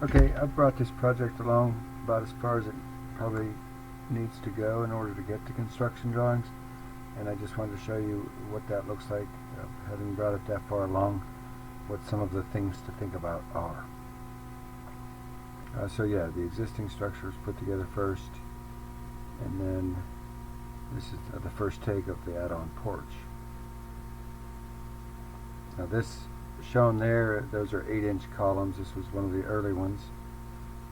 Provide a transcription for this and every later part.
Okay, I've brought this project along about as far as it probably needs to go in order to get to construction drawings, and I just wanted to show you what that looks like, having brought it that far along, what some of the things to think about are. So yeah, the existing structure is put together first, and then this is the first take of the add-on porch. Now this shown there, those are 8-inch columns. This was one of the early ones.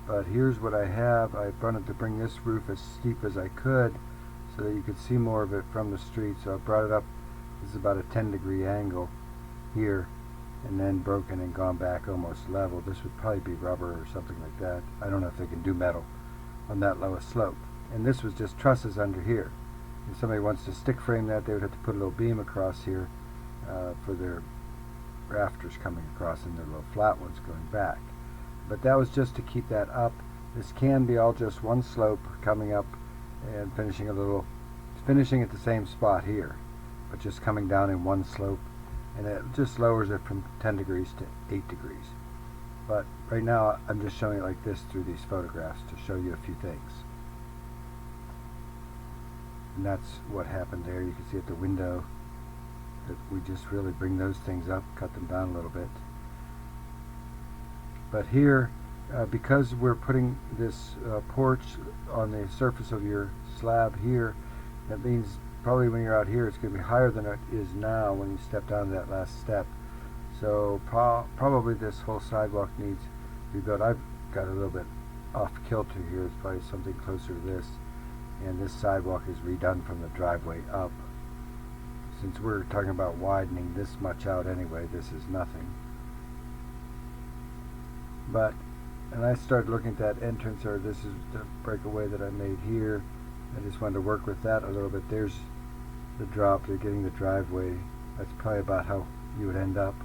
But here's what I have. I wanted to bring this roof as steep as I could so that you could see more of it from the street. So I brought it up. This is about a 10-degree angle here, and then broken and gone back almost level. This would probably be rubber or something like that. I don't know if they can do metal on that lowest slope. And this was just trusses under here. If somebody wants to stick frame that, they would have to put a little beam across here for their rafters coming across and their little flat ones going back. But that was just to keep that up. This can be all just one slope coming up and finishing at the same spot here, but just coming down in one slope, and it just lowers it from 10 degrees to 8 degrees. But right now I'm just showing it like this through these photographs to show you a few things. And that's what happened there. You can see at the window that we just really bring those things up, cut them down a little bit. But here, because we're putting this porch on the surface of your slab here, that means probably when you're out here it's going to be higher than it is now when you step down that last step. So probably this whole sidewalk needs rebuilt. I've got a little bit off kilter here. It's probably something closer to this. And this sidewalk is redone from the driveway up. Since we're talking about widening this much out anyway, this is nothing. But, and I started looking at that entrance, or this is the breakaway that I made here. I just wanted to work with that a little bit. There's the drop, they're getting the driveway. That's probably about how you would end up.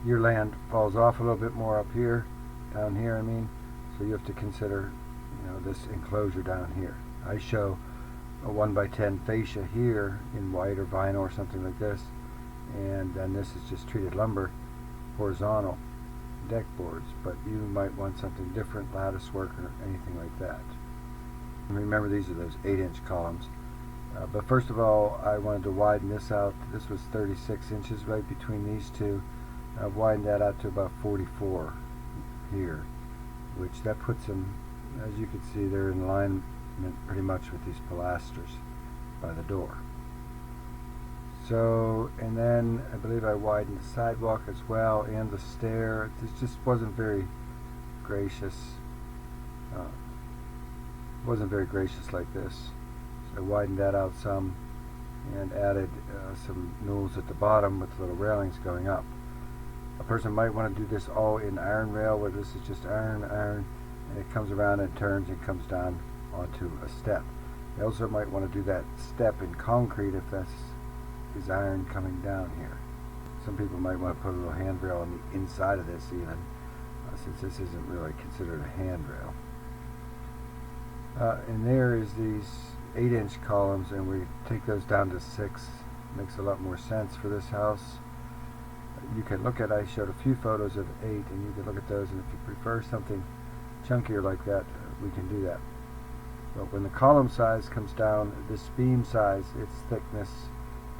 Your land falls off a little bit more up here, down here I mean, so you have to consider, this enclosure down here. I show a 1x10 fascia here in white or vinyl or something like this, and then this is just treated lumber, horizontal deck boards, but you might want something different, lattice work or anything like that. And remember, these are those 8-inch columns. But first of all, I wanted to widen this out. This was 36 inches right between these two. I've widened that out to about 44 here, which that puts them, as you can see, they're in alignment pretty much with these pilasters by the door. So, and then I believe I widened the sidewalk as well and the stair. This just wasn't very gracious. Wasn't very gracious like this. So I widened that out some and added some newels at the bottom with little railings going up. A person might want to do this all in iron rail, where this is just iron, and it comes around and turns and comes down onto a step. You also might want to do that step in concrete if that's is iron coming down here. Some people might want to put a little handrail on the inside of this even, since this isn't really considered a handrail. And there is these 8-inch columns, and we take those down to 6. Makes a lot more sense for this house. You can look at, I showed a few photos of 8, and you can look at those, and if you prefer something chunkier like that, we can do that. But when the column size comes down, this beam size, its thickness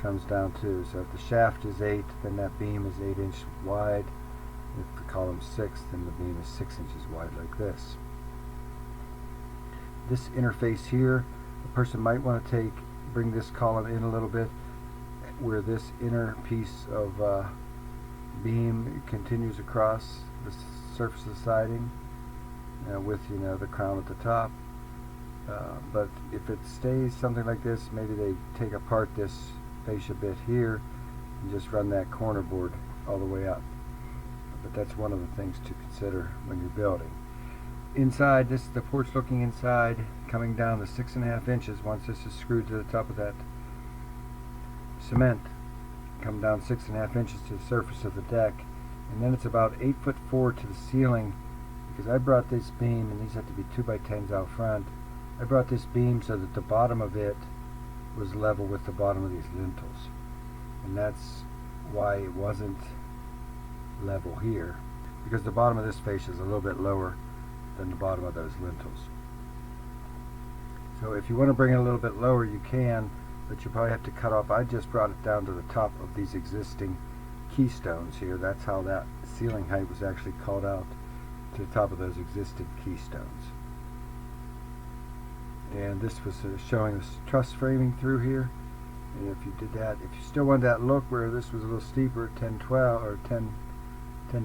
comes down too. So if the shaft is 8, then that beam is 8 inches wide. If the column is 6, then the beam is 6 inches wide like this. This interface here, the person might want to bring this column in a little bit, where this inner piece of beam continues across the surface of the siding with the crown at the top. But if it stays something like this, maybe they take apart this fascia bit here and just run that corner board all the way up. But that's one of the things to consider when you're building. Inside, this is the porch looking inside, coming down to 6.5 inches. Once this is screwed to the top of that cement, come down 6.5 inches to the surface of the deck, and then it's about 8'4" to the ceiling, because I brought this beam, and these have to be 2x10s out front. I brought this beam so that the bottom of it was level with the bottom of these lintels, and that's why it wasn't level here. because the bottom of this fascia is a little bit lower than the bottom of those lintels. So if you want to bring it a little bit lower, you can, but you probably have to cut off. I just brought it down to the top of these existing keystones here. That's how that ceiling height was actually called out, to the top of those existing keystones. And this was showing this truss framing through here. And if you did that, if you still wanted that look where this was a little steeper, 10-12 or 10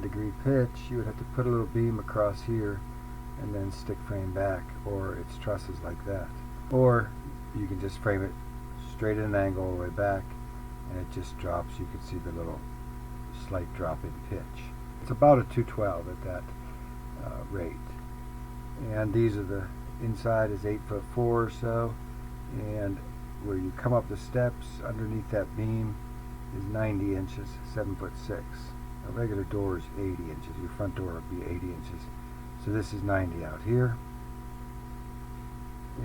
degree pitch, you would have to put a little beam across here and then stick frame back, or it's trusses like that. Or you can just frame it straight at an angle all the way back, and it just drops. You can see the little slight drop in pitch. It's about a 212 at that rate. And these are the inside is 8'4" or so, and where you come up the steps underneath that beam is 90 inches, 7'6". A regular door is 80 inches. Your front door would be 80 inches. So this is 90 out here.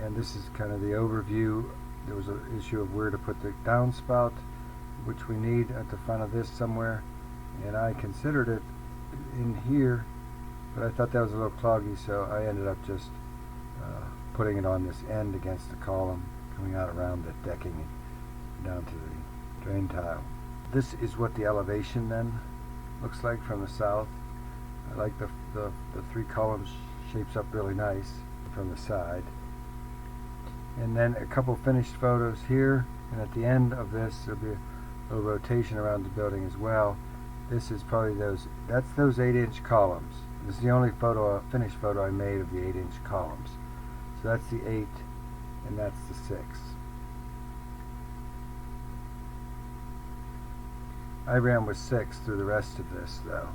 And this is kind of the overview. There was an issue of where to put the downspout, which we need at the front of this somewhere. And I considered it in here, but I thought that was a little cloggy, so I ended up just putting it on this end against the column, coming out around the decking and down to the drain tile. This is what the elevation then looks like from the south. I like the three columns shapes up really nice from the side. And then a couple finished photos here, and at the end of this there'll be a little rotation around the building as well. This is probably that's those 8-inch columns. This is the only finished photo I made of the 8-inch columns. So that's the 8 and that's the 6. I ran with 6 through the rest of this though.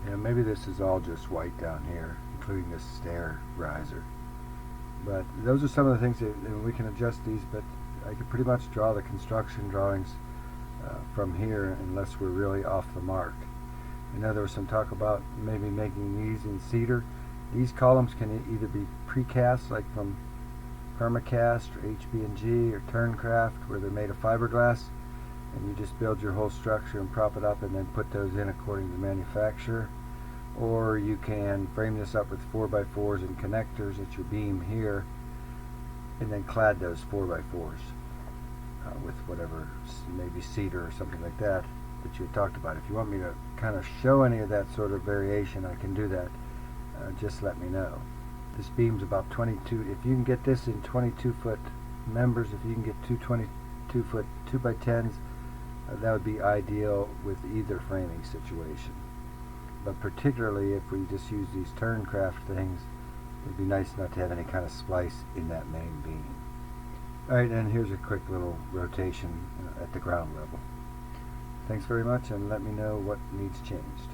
And maybe this is all just white down here, including this stair riser. But those are some of the things that we can adjust these, but I could pretty much draw the construction drawings from here unless we're really off the mark. I know there was some talk about maybe making these in cedar. These columns can either be precast, like from Permacast or HB&G or Turncraft, where they're made of fiberglass, and you just build your whole structure and prop it up and then put those in according to the manufacturer. Or you can frame this up with 4x4s and connectors at your beam here, and then clad those 4x4s with whatever, maybe cedar or something like that you had talked about. If you want me to kind of show any of that sort of variation, I can do that. Just let me know. This beam's about 22. If you can get this in 22-foot members, if you can get two 22-foot 2x10s, that would be ideal with either framing situation. But particularly if we just use these Turncraft things, it'd be nice not to have any kind of splice in that main beam. Alright, and here's a quick little rotation at the ground level. Thanks very much, and let me know what needs changed.